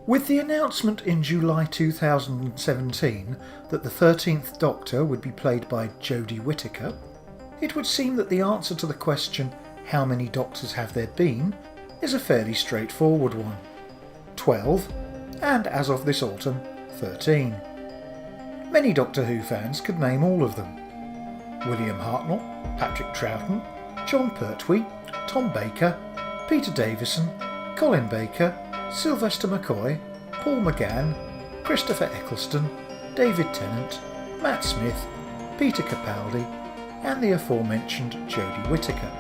With the announcement in July 2017 that the 13th Doctor would be played by Jodie Whittaker, it would seem that the answer to the question, how many Doctors have there been, is a fairly straightforward one. 12, and as of this autumn, 13. Many Doctor Who fans could name all of them. William Hartnell, Patrick Troughton, John Pertwee, Tom Baker, Peter Davison, Colin Baker, Sylvester McCoy, Paul McGann, Christopher Eccleston, David Tennant, Matt Smith, Peter Capaldi, and the aforementioned Jodie Whittaker.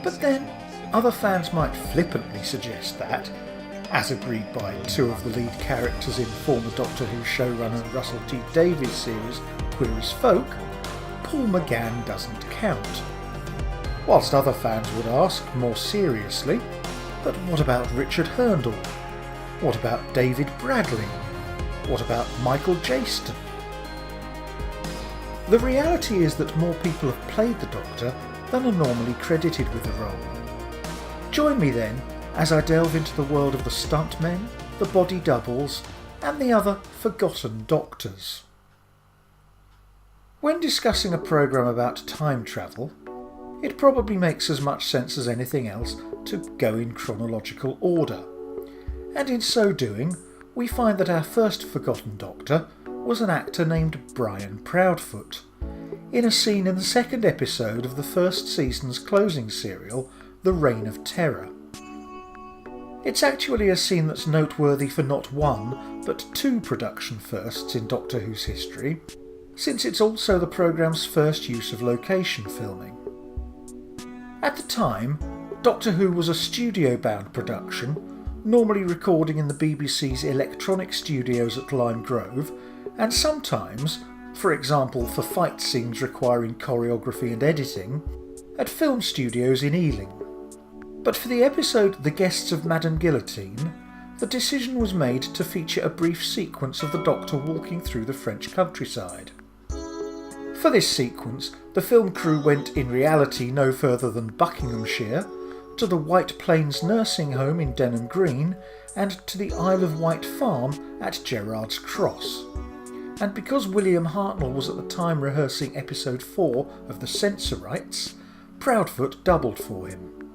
But then, other fans might flippantly suggest that, as agreed by two of the lead characters in former Doctor Who showrunner Russell T Davies' series Queer as Folk, Paul McGann doesn't count. Whilst other fans would ask, more seriously, but what about Richard Hurndall? What about David Bradley? What about Michael Jaston? The reality is that more people have played the Doctor than are normally credited with the role. Join me then as I delve into the world of the stuntmen, the body doubles, and the other forgotten Doctors. When discussing a programme about time travel, it probably makes as much sense as anything else to go in chronological order. And in so doing, we find that our first forgotten Doctor was an actor named Brian Proudfoot, in a scene in the second episode of the first season's closing serial, The Reign of Terror. It's actually a scene that's noteworthy for not one, but two production firsts in Doctor Who's history, since it's also the programme's first use of location filming. At the time, Doctor Who was a studio-bound production, normally recording in the BBC's electronic studios at Lime Grove, and sometimes, for example for fight scenes requiring choreography and editing, at film studios in Ealing. But for the episode The Guests of Madame Guillotine, the decision was made to feature a brief sequence of the Doctor walking through the French countryside. For this sequence, the film crew went in reality no further than Buckinghamshire, to the White Plains nursing home in Denham Green, and to the Isle of Wight farm at Gerrard's Cross. And because William Hartnell was at the time rehearsing episode 4 of The Censorites, Proudfoot doubled for him.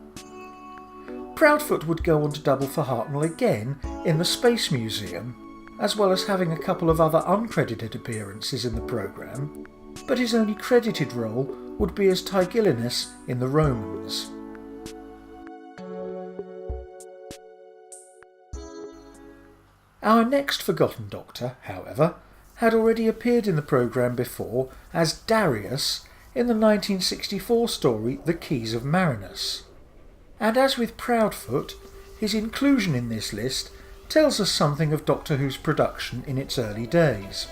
Proudfoot would go on to double for Hartnell again in the Space Museum, as well as having a couple of other uncredited appearances in the programme, but his only credited role would be as Tigillinus in The Romans. Our next forgotten Doctor, however, had already appeared in the programme before as Darius in the 1964 story The Keys of Marinus. And as with Proudfoot, his inclusion in this list tells us something of Doctor Who's production in its early days.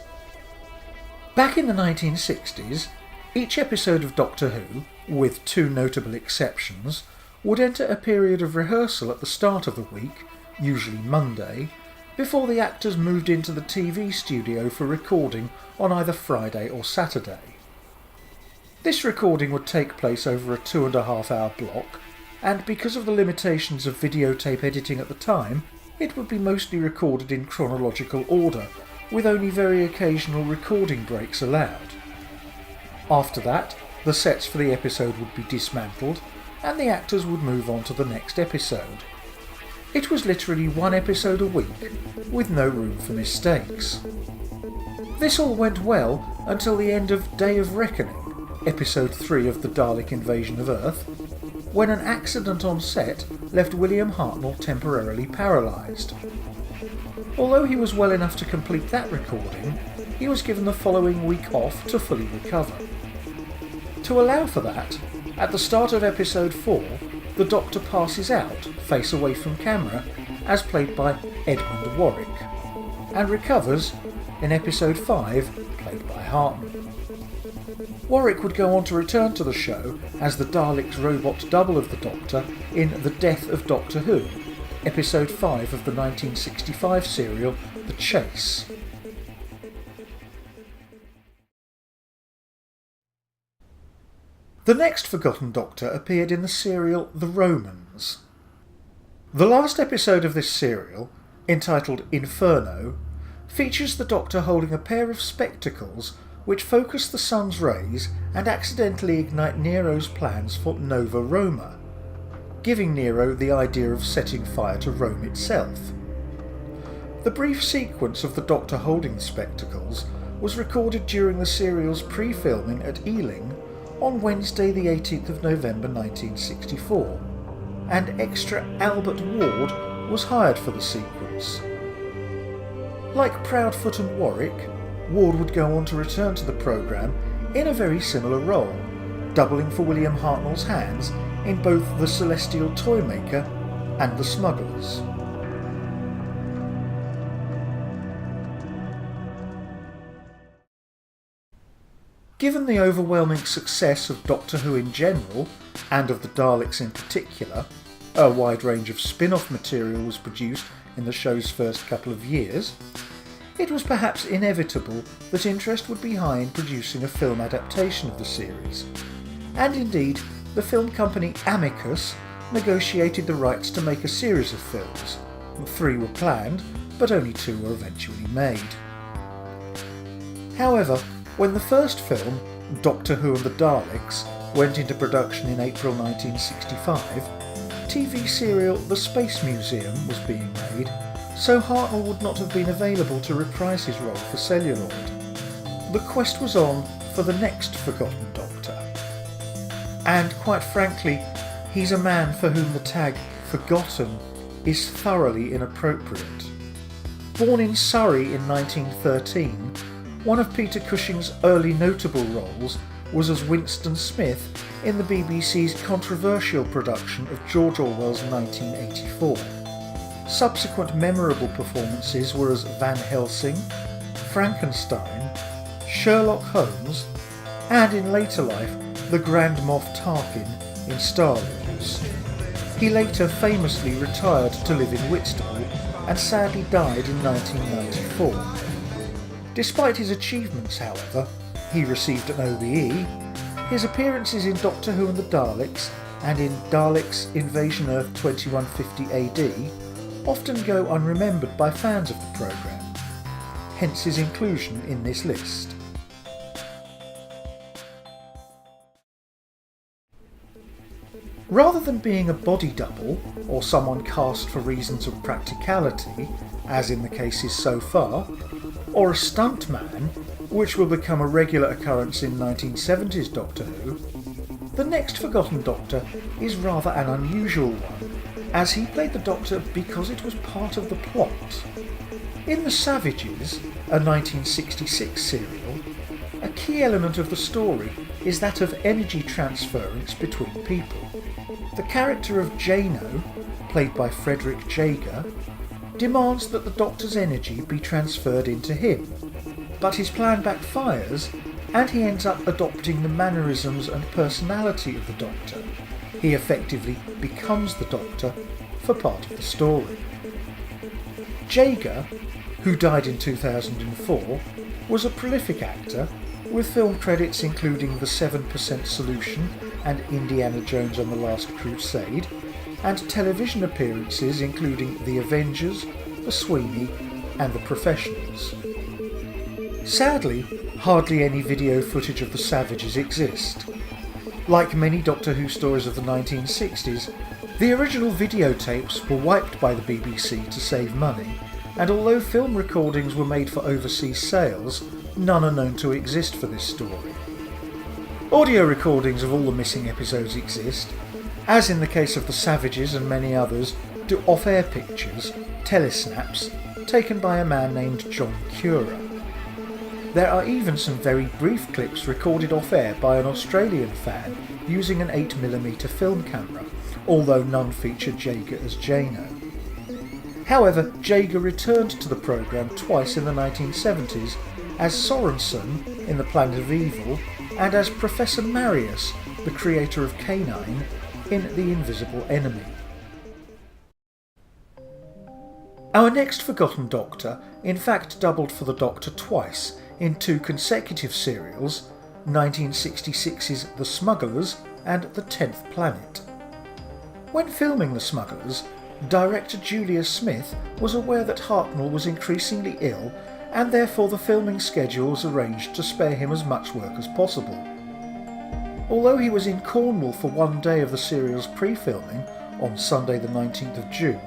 Back in the 1960s, each episode of Doctor Who, with two notable exceptions, would enter a period of rehearsal at the start of the week, usually Monday, before the actors moved into the TV studio for recording on either Friday or Saturday. This recording would take place over a 2.5-hour block, and because of the limitations of videotape editing at the time, it would be mostly recorded in chronological order, with only very occasional recording breaks allowed. After that, the sets for the episode would be dismantled, and the actors would move on to the next episode. It was literally one episode a week, with no room for mistakes. This all went well until the end of Day of Reckoning, episode 3 of the Dalek invasion of Earth, when an accident on set left William Hartnell temporarily paralysed. Although he was well enough to complete that recording, he was given the following week off to fully recover. To allow for that, at the start of episode 4, the Doctor passes out, face away from camera, as played by Edmund Warwick, and recovers in episode 5, played by Hartnell. Warwick would go on to return to the show as the Daleks' robot double of the Doctor in The Death of Doctor Who, episode 5 of the 1965 serial The Chase. The next forgotten Doctor appeared in the serial The Romans. The last episode of this serial, entitled Inferno, features the Doctor holding a pair of spectacles which focus the sun's rays and accidentally ignite Nero's plans for Nova Roma, giving Nero the idea of setting fire to Rome itself. The brief sequence of the Doctor holding the spectacles was recorded during the serial's pre-filming at Ealing on Wednesday the 18th of November 1964, and extra Albert Ward was hired for the sequence. Like Proudfoot and Warwick, Ward would go on to return to the programme in a very similar role, doubling for William Hartnell's hands in both The Celestial Toymaker and The Smugglers. Given the overwhelming success of Doctor Who in general, and of the Daleks in particular, a wide range of spin-off material was produced in the show's first couple of years, it was perhaps inevitable that interest would be high in producing a film adaptation of the series. And indeed, the film company Amicus negotiated the rights to make a series of films. 3 were planned, but only 2 were eventually made. However, when the first film, Doctor Who and the Daleks, went into production in April 1965, TV serial The Space Museum was being made, so Hartnell would not have been available to reprise his role for celluloid. The quest was on for the next Forgotten Doctor. And quite frankly, he's a man for whom the tag Forgotten is thoroughly inappropriate. Born in Surrey in 1913, one of Peter Cushing's early notable roles was as Winston Smith in the BBC's controversial production of George Orwell's 1984. Subsequent memorable performances were as Van Helsing, Frankenstein, Sherlock Holmes, and in later life, the Grand Moff Tarkin in Star Wars. He later famously retired to live in Whitstable and sadly died in 1994. Despite his achievements, however, he received an OBE, his appearances in Doctor Who and the Daleks and in Daleks Invasion Earth 2150 AD often go unremembered by fans of the programme, hence his inclusion in this list. Rather than being a body double, or someone cast for reasons of practicality, as in the cases so far, or a stuntman, which will become a regular occurrence in 1970s Doctor Who, the next Forgotten Doctor is rather an unusual one, as he played the Doctor because it was part of the plot. In The Savages, a 1966 serial, a key element of the story is that of energy transference between people. The character of Jano, played by Frederick Jaeger, demands that the Doctor's energy be transferred into him, but his plan backfires and he ends up adopting the mannerisms and personality of the Doctor. He effectively becomes the Doctor for part of the story. Jaeger, who died in 2004, was a prolific actor, with film credits including The 7% Solution and Indiana Jones and the Last Crusade, and television appearances including The Avengers, The Sweeney and The Professionals. Sadly, hardly any video footage of the Savages exist. Like many Doctor Who stories of the 1960s, the original videotapes were wiped by the BBC to save money, and although film recordings were made for overseas sales, none are known to exist for this story. Audio recordings of all the missing episodes exist, as in the case of the Savages and many others, do off-air pictures, telesnaps, taken by a man named John Cura. There are even some very brief clips recorded off-air by an Australian fan using an 8mm film camera, although none feature Jaeger as Jano. However, Jaeger returned to the programme twice in the 1970s as Sorensen in The Planet of Evil and as Professor Marius, the creator of K9, in The Invisible Enemy. Our next Forgotten Doctor in fact doubled for the Doctor twice in 2 consecutive serials, 1966's The Smugglers and The 10th Planet. When filming The Smugglers, director Julia Smith was aware that Hartnell was increasingly ill, and therefore the filming schedule was arranged to spare him as much work as possible. Although he was in Cornwall for one day of the serial's pre-filming, on Sunday the 19th of June,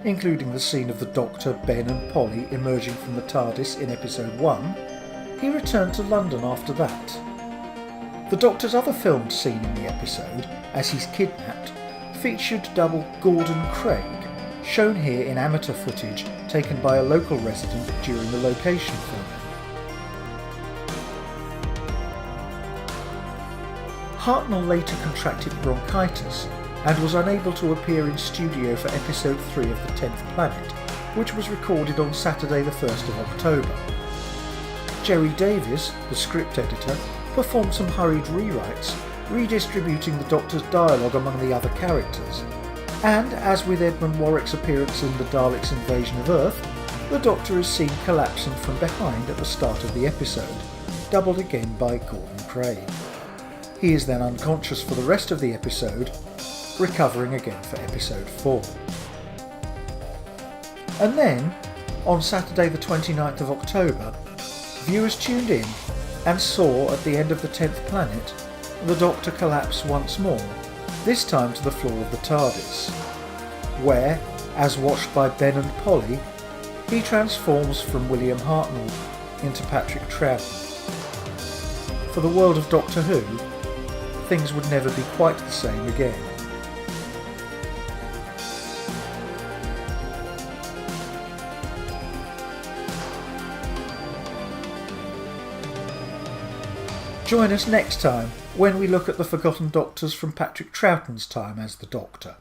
including the scene of the Doctor, Ben and Polly emerging from the TARDIS in episode 1, he returned to London after that. The Doctor's other filmed scene in the episode, as he's kidnapped, featured double Gordon Craig, shown here in amateur footage taken by a local resident during the location filming. Hartnell later contracted bronchitis and was unable to appear in studio for episode 3 of The 10th Planet, which was recorded on Saturday the 1st of October. Jerry Davies, the script editor, performed some hurried rewrites, redistributing the Doctor's dialogue among the other characters, and, as with Edmund Warwick's appearance in the Daleks' invasion of Earth, the Doctor is seen collapsing from behind at the start of the episode, doubled again by Gordon Craig. He is then unconscious for the rest of the episode, recovering again for episode 4. And then, on Saturday the 29th of October, viewers tuned in and saw at the end of the 10th Planet the Doctor collapse once more, this time to the floor of the TARDIS, where, as watched by Ben and Polly, he transforms from William Hartnell into Patrick Troughton. For the world of Doctor Who, things would never be quite the same again. Join us next time when we look at the Forgotten Doctors from Patrick Troughton's time as the Doctor.